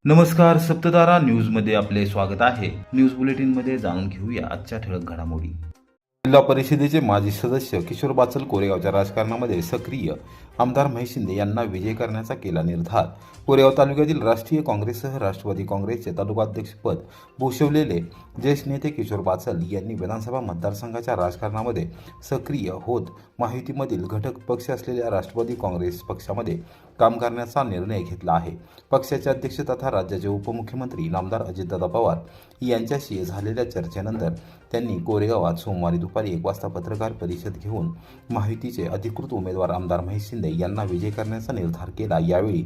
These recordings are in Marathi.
नमस्कार, सप्ततारा न्यूजमध्ये आपले स्वागत आहे. न्यूज बुलेटिनमध्ये जाणून घेऊया आजच्या ठळक घडामोडी. जिल्हा परिषदेचे माजी सदस्य किशोर बाचल कोरेगावच्या राजकारणामध्ये सक्रिय. आमदार महेश शिंदे यांना विजय करण्याचा केला निर्धार. कोरेगाव तालुक्यातील राष्ट्रीय काँग्रेससह राष्ट्रवादी काँग्रेसचे तालुकाध्यक्षपद भूषवलेले ज्येष्ठ नेते किशोर बाचल यांनी विधानसभा मतदारसंघाच्या राजकारणामध्ये सक्रिय होत महायुतीमधील घटक पक्ष असलेल्या राष्ट्रवादी काँग्रेस पक्षामध्ये काम करण्याचा निर्णय घेतला आहे. पक्षाचे अध्यक्ष तथा राज्याचे उपमुख्यमंत्री नामदार अजितदादा पवार यांच्याशी झालेल्या चर्चेनंतर त्यांनी कोरेगावात सोमवारी दुपारी 1 वाजता पत्रकार परिषद घेऊन महायुतीचे अधिकृत उमेदवार आमदार महेश शिंदे यांना विजय करण्याचा निर्धार केला. यावेळी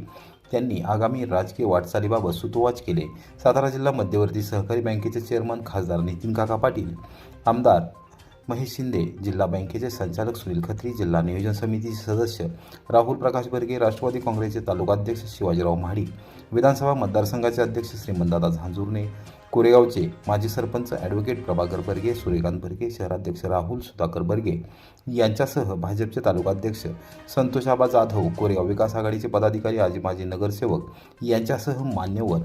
त्यांनी आगामी राजकीय वाटचालीबाबत सूतोवाच केले. सातारा जिल्हा मध्यवर्ती सहकारी बँकेचे चेअरमन खासदार नितीन काका पाटील, आमदार महेश शिंदे, जिल्हा बँकेचे संचालक सुनील खत्री, जिल्हा नियोजन समितीचे सदस्य राहुल प्रकाश बर्गे, राष्ट्रवादी काँग्रेसचे तालुकाध्यक्ष शिवाजीराव महाडिक, विधानसभा मतदारसंघाचे अध्यक्ष श्रीमंतदादा झांजुर्णे, कोरेगावचे माजी सरपंच ॲडव्होकेट प्रभाकर बर्गे, सूर्यकांत बर्गे, शहराध्यक्ष राहुल सुधाकर बर्गे यांच्यासह भाजपचे तालुकाध्यक्ष संतोषाबा जाधव, कोरेगाव विकास आघाडीचे पदाधिकारी, आजी माजी नगरसेवक यांच्यासह मान्यवर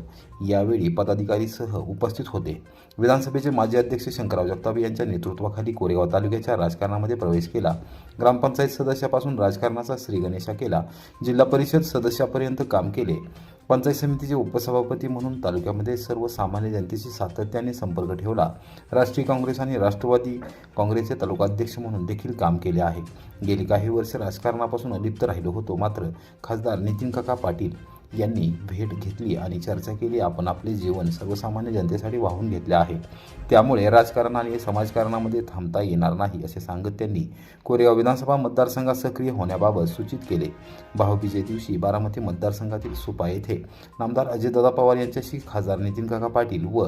यावेळी पदाधिकारीसह उपस्थित होते. विधानसभेचे माजी अध्यक्ष शंकरराव जगताप यांच्या नेतृत्वाखाली कोरेगाव तालुक्याच्या राजकारणामध्ये प्रवेश केला. ग्रामपंचायत सदस्यापासून राजकारणाचा श्रीगणेशा केला. जिल्हा परिषद सदस्यापर्यंत काम केले. पंचायत समितीचे उपसभापती म्हणून तालुक्यामध्ये सर्वसामान्य जनतेशी सातत्याने संपर्क ठेवला. राष्ट्रीय काँग्रेस आणि राष्ट्रवादी काँग्रेसचे तालुकाध्यक्ष म्हणून देखील काम केले आहे. गेली काही वर्ष राजकारणापासून अलिप्त राहिलो होतो, मात्र खासदार नितीन काका पाटील यांनी भेट घेतली आणि चर्चा केली. आपण आपले जीवन सर्वसामान्य जनतेसाठी वाहून घेतले आहे, त्यामुळे राजकारण आणि समाजकारणामध्ये थांबता येणार नाही असे सांगत त्यांनी कोरेगाव विधानसभा मतदारसंघात सक्रिय होण्याबाबत सूचित केले. भाऊबीजे दिवशी बारामती मतदारसंघातील सुपा येथे नामदार अजितदादा पवार यांच्याशी खासदार नितीन काका पाटील व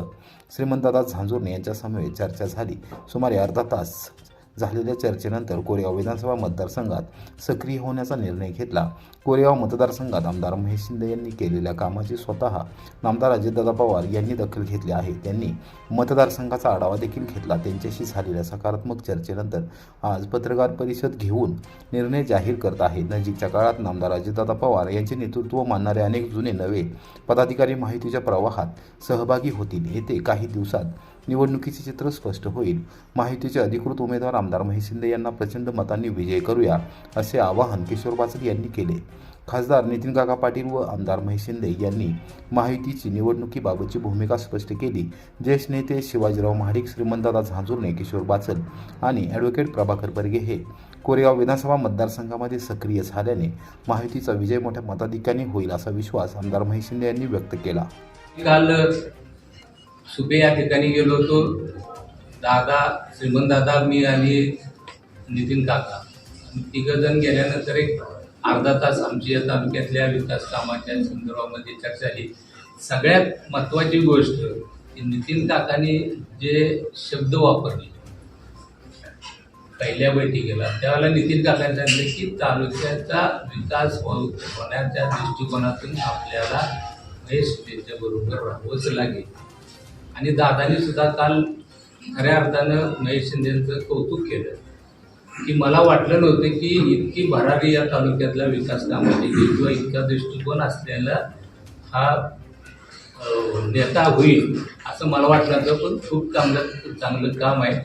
श्रीमंतदादा झांजुर्णे यांच्यासमवेत चर्चा झाली. सुमारे अर्धा तास झालेल्या चर्चेनंतर कोरेगाव विधानसभा मतदारसंघात सक्रिय होण्याचा निर्णय घेतला. कोरेगाव मतदारसंघात आमदार महेश शिंदे यांनी केलेल्या कामाची स्वतः नामदार अजितदादा पवार यांनी दखल घेतली आहे. त्यांनी मतदारसंघाचा आढावा देखील घेतला. त्यांच्याशी झालेल्या सकारात्मक चर्चेनंतर आज पत्रकार परिषद घेऊन निर्णय जाहीर करत आहेत. नजीकच्या काळात नामदार अजितदादा पवार यांचे नेतृत्व मानणारे अनेक जुने नवे पदाधिकारी माहितीच्या प्रवाहात सहभागी होतील. येथे काही दिवसात निवडणुकीचे चित्र स्पष्ट होईल. माहितीचे अधिकृत उमेदवार आमदार महेश शिंदे यांना प्रचंड मतांनी विजय करूया असे आवाहन किशोर बाचल यांनी केले. खासदार नितीन काका पाटील व आमदार महेश शिंदे यांनी माहितीची निवडणुकीबाबतची भूमिका स्पष्ट केली. ज्येष्ठ नेते शिवाजीराव महाडिक, श्रीमंतदादा झांजुर्णे, किशोर बाचल आणि ॲडव्होकेट प्रभाकर बर्गे हे कोरेगाव विधानसभा मतदारसंघामध्ये सक्रिय झाल्याने माहितीचा विजय मोठ्या मताधिक्याने होईल असा विश्वास आमदार महेश शिंदे यांनी व्यक्त केला. काल सुपे या ठिकाणी गेलो होतो. दादा, श्रीमंतदादा, मी आणि नितीन काका तिघजण गेल्यानंतर एक अर्धा तास आमची या तालुक्यातल्या विकास कामाच्या संदर्भामध्ये चर्चा झाली. सगळ्यात महत्त्वाची गोष्ट नितीन काकांनी जे शब्द वापरले पहिल्या बैठकीला, त्यावेळेला नितीन काकांनी सांगितलं की तालुक्याचा विकास होण्याच्या दृष्टिकोनातून आपल्याला महेश शिंदेच्या बरोबर राहावंच लागेल. आणि दादानी सुद्धा काल खऱ्या अर्थानं महेश शिंदेचं कौतुक केलं की मला वाटलं नव्हतं की इतकी भरारी या तालुक्यातल्या विकास कामाची किंवा इतका दृष्टिकोन असलेला हा नेता होईल असं मला वाटलं नव्हतं. पण खूप चांगलं काम आहे.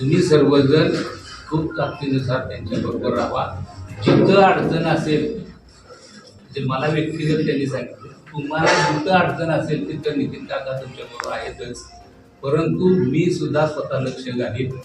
तुम्ही सर्वजण खूप ताकदीनुसार त्यांच्याबरोबर राहा. जिथं अडचण असेल ते मला व्यक्तिगत त्यांनी सांगितलं, तुम्हाला जिथं अडचण असेल तिथं नितीन काका तुमच्याबरोबर आहेतच, परंतु मी सुद्धा स्वतः लक्ष घालीन.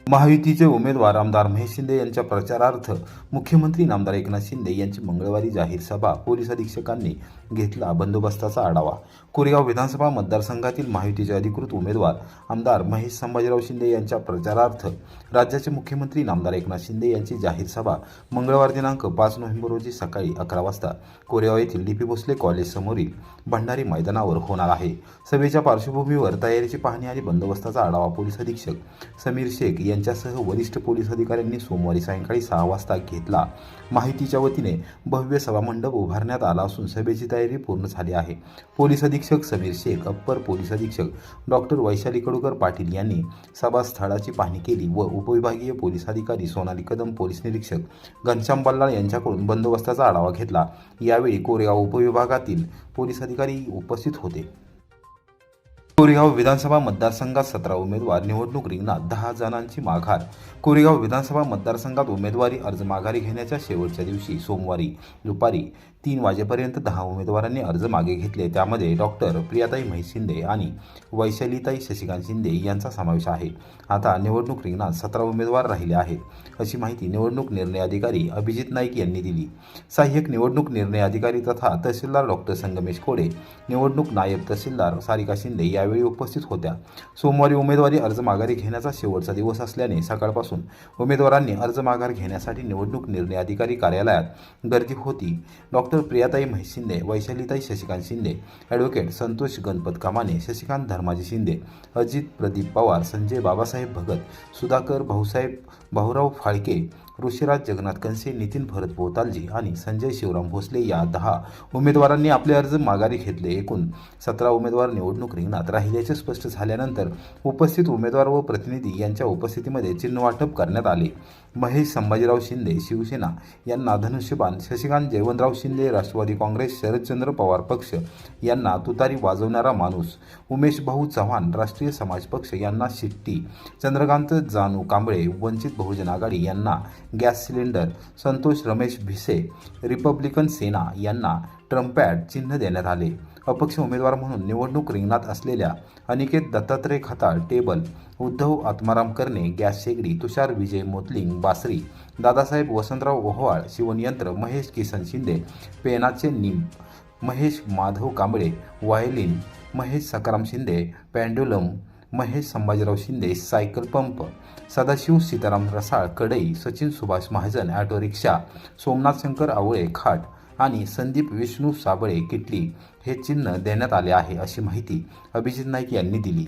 महायुतीचे उमेदवार आमदार महेश शिंदे यांच्या प्रचारार्थ मुख्यमंत्री नामदार एकनाथ शिंदे यांची मंगळवारी जाहीर सभा. पोलीस अधीक्षकांनी घेतला बंदोबस्ताचा आढावा. कोरेगाव विधानसभा मतदारसंघातील महायुतीचे अधिकृत उमेदवार आमदार महेश संभाजीराव शिंदे यांच्या प्रचारार्थ राज्याचे मुख्यमंत्री नामदार एकनाथ शिंदे यांची जाहीर सभा मंगळवार दिनांक 5 नोव्हेंबर रोजी सकाळी 11 वाजता कोरेगाव येथील डी.पी. भोसले कॉलेज समोरील भंडारी मैदानावर होणार आहे. सभेच्या पार्श्वभूमीवर तयारीची पाहणी आणि बंदोबस्ताचा आढावा पोलीस अधीक्षक समीर शेख यांच्यासह वरिष्ठ पोलीस अधिकाऱ्यांनी सोमवारी सायंकाळी 6 वाजता घेतला. माहितीच्या वतीने भव्य सभामंडप उभारण्यात आला असून सभेची तयारी पूर्ण झाली आहे. पोलीस अधीक्षक समीर शेख, अप्पर पोलीस अधीक्षक डॉक्टर वैशाली कडूकर पाटील यांनी सभास्थळाची पाहणी केली व उपविभागीय पोलीस अधिकारी सोनाली कदम, पोलीस निरीक्षक घनश्याम बल्लाळ यांच्याकडून बंदोबस्ताचा आढावा घेतला. यावेळी कोरेगाव उपविभागातील पोलीस अधिकारी उपस्थित होते. कोरेगाव विधानसभा मतदारसंघात 17 उमेदवार निवडणूक रिंगणात, 10 जणांची माघार. कोरेगाव विधानसभा मतदारसंघात उमेदवारी अर्ज माघारी घेण्याच्या शेवटच्या दिवशी सोमवारी दुपारी 3 वाजेपर्यंत 10 उमेदवारांनी अर्ज मागे घेतले. त्यामध्ये डॉक्टर प्रियाताई म्हैस-शिंदे आणि वैशालीताई शशिकांत शिंदे यांचा समावेश आहे. आता निवडणूक रिंगणात 17 उमेदवार राहिले आहेत, अशी माहिती निवडणूक निर्णय अधिकारी अभिजित नाईक यांनी दिली. सहाय्यक निवडणूक निर्णय अधिकारी तथा तहसीलदार डॉक्टर संगमेश कोडे, निवडणूक नायब तहसीलदार सारिका शिंदे यावेळी उपस्थित होत्या. सोमवारी उमेदवारी अर्ज माघारी घेण्याचा शेवटचा दिवस असल्याने सकाळपासून उमेदवारांनी अर्ज माघार घेण्यासाठी निवडणूक निर्णय अधिकारी कार्यालयात गर्दी होती. डॉक्टर प्रियाताई म्हैस-शिंदे, वैशालीताई शशिकांत शिंदे, ॲडव्होकेट संतोष गणपत कामाने, शशिकांत धर्माजी शिंदे, अजित प्रदीप पवार, संजय बाबासाहेब भगत, सुधाकर भाऊसाहेब भाऊराव फाळके, ऋषिराज जगन्नाथ कनसे, नितीन भरत बोतालजी आणि संजय शिवराम भोसले या 10 उमेदवारांनी आपले अर्ज माघारी घेतले. एकूण 17 उमेदवार निवडणूक रिंगणात राहिल्याचे स्पष्ट झाल्यानंतर उपस्थित उमेदवार व प्रतिनिधी यांच्या उपस्थितीमध्ये चिन्ह वाटप करण्यात आले. महेश संभाजीराव शिंदे शिवसेना यांना धनुष्यबाण, शशिकांत जयवंतराव शिंदे राष्ट्रवादी काँग्रेस, शरदचंद्र पवार पक्ष यांना तुतारी वाजवणारा माणूस, उमेश भाऊ चव्हाण राष्ट्रीय समाज पक्ष यांना शिट्टी, चंद्रकांत जानू कांबळे वंचित बहुजन आघाडी यांना gas cylinder, Santosh Ramesh Bhise Republican Sena यांना ट्रम्पॅड चिन्ह देण्यात आले. अपक्ष उमेदवार म्हणून निवडणूक रिंगणात असलेल्या अनिकेत दत्तात्रय खताळ टेबल, उद्धव आत्माराम करणे गॅस शेगडी, तुषार विजय मोतलिंग बासरी, दादासाहेब वसंतराव ओहवाळ शिवणयंत्र, महेश किसन शिंदे पेनाचे निंब, Mahesh Madhav Kamble violin, Mahesh Sakharam Shinde pendulum, Mahesh Sambhajirao Shinde cycle pump, Sadashiv Sitaram Rasal कढई, सचिन सुभाष महाजन ऑटो रिक्षा, सोमनाथ शंकर आवळे खाट आणि संदीप विष्णू साबळे किटली हे चिन्ह देण्यात आले आहे, अशी माहिती अभिजित नाईक यांनी दिली.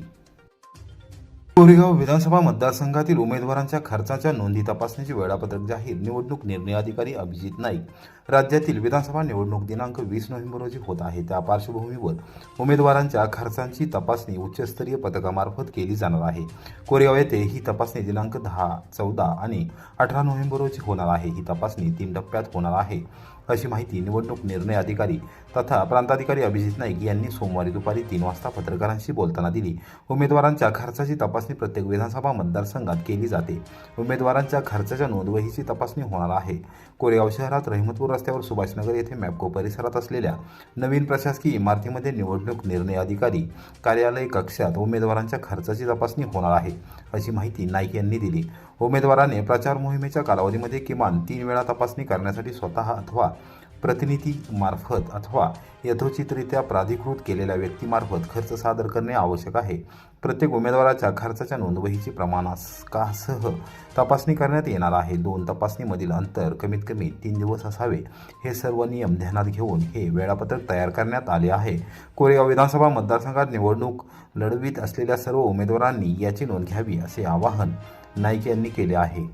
कोरेगाव विधानसभा मतदारसंघातील उमेदवारांच्या खर्चाच्या नोंदी तपासणीचे वेळापत्रक जाहीर. निवडणूक निर्णय अधिकारी अभिजित नाईक. राज्यातील विधानसभा निवडणूक दिनांक 20 नोव्हेंबर रोजी होत आहे. त्या पार्श्वभूमीवर उमेदवारांच्या खर्चांची तपासणी उच्चस्तरीय पथकामार्फत केली जाणार आहे. कोरेगाव येथे ही तपासणी दिनांक 10, 14 आणि 18 नोव्हेंबर रोजी होणार आहे. ही तपासणी 3 टप्प्यात होणार आहे, अशी माहिती निवडणूक निर्णय अधिकारी तथा प्रांताधिकारी अभिजित नाईक यांनी सोमवारी दुपारी 3 वाजता पत्रकारांशी बोलताना दिली. उमेदवारांच्या खर्चाची तपासणी प्रत्येक विधानसभा मतदारसंघात केली जाते. उमेदवारांच्या खर्चाच्या नोंदवहीची तपासणी होणार आहे. कोरेगाव शहरात रहिमतपूर रस्त्यावर सुभाषनगर येथे मॅप्को परिसरात असलेल्या नवीन प्रशासकीय इमारतीमध्ये निवडणूक निर्णय अधिकारी कार्यालय कक्षात उमेदवारांच्या खर्चाची तपासणी होणार आहे, अशी माहिती नाईक यांनी दिली. उमेदवाराने प्रचार मोहिमेच्या कालावधीमध्ये किमान 3 वेळा तपासणी करण्यासाठी स्वतः अथवा प्रतिनिधी मार्फत अथवा यथोचितरित्या प्राधिकृत केलेल्या व्यक्तीमार्फत खर्च सादर करणे आवश्यक आहे. प्रत्येक उमेदवाराच्या खर्चाच्या नोंदवहीची प्रमाणासह तपासणी करण्यात येणार आहे. 2 तपासणीमधील अंतर कमीत कमी 3 दिवस असावे. हे सर्व नियम ध्यानात घेऊन हे वेळापत्रक तयार करण्यात आले आहे. कोरेगाव विधानसभा मतदारसंघात निवडणूक लढवित असलेल्या सर्व उमेदवारांनी याची नोंद घ्यावी, असे आवाहन नाईक यांनी केले आहे.